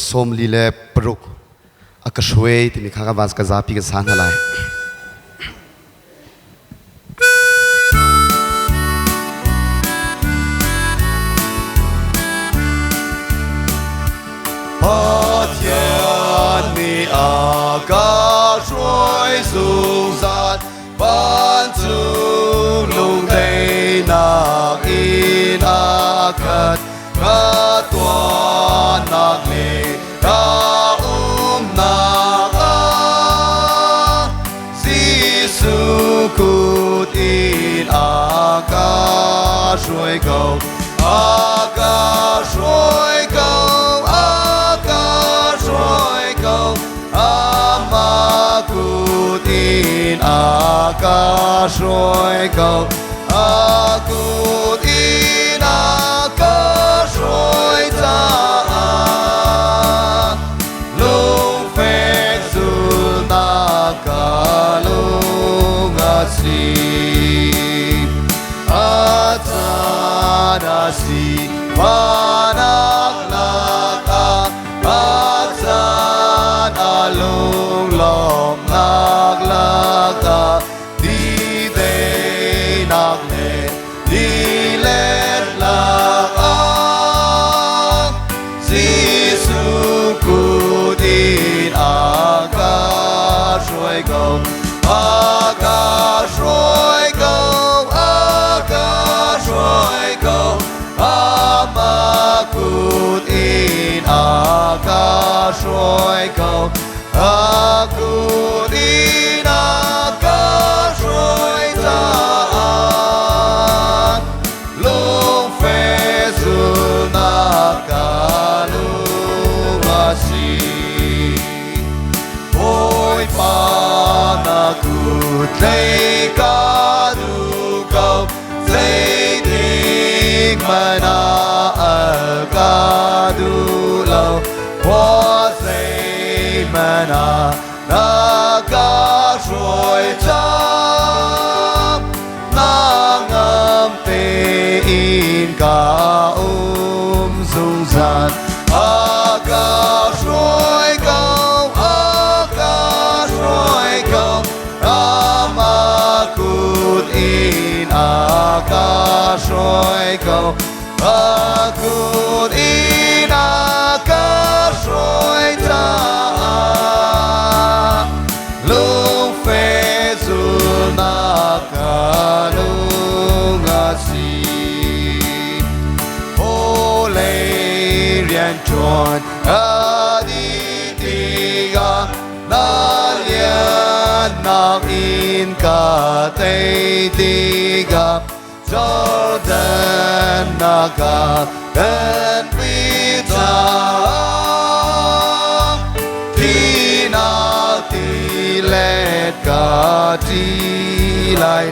som lile pruk akashwe ti mi khaga vas ka zapi ka san halai Thiên mi akashwe suzat ban tu lung day na inakat ka tuan nak le ka naka si sukut in akashwe go akashwe go Akutin akashoy ko Akutin akashoy taan Lung fek sul nakalung asip Atanasi panaklaka Atan alung lom naglaka Di day nagle Di let lakak Si sukudin akashoy go Akashoy go Akashoy go Amakudin akashoy go Akutin akashoy taan Lung fezul nakalung asip Hoy panakut lay kadugaw Say dig mana kadulaw Mana nakashoy tam nangampein ka sungsan akashoy kau amakut in akashoy kau akut in akashoy tam Lung fezul nakalung asip Olay rian chuan aditiga Nalian nakin katetiga Jordan naga dan pita Let ka ti lai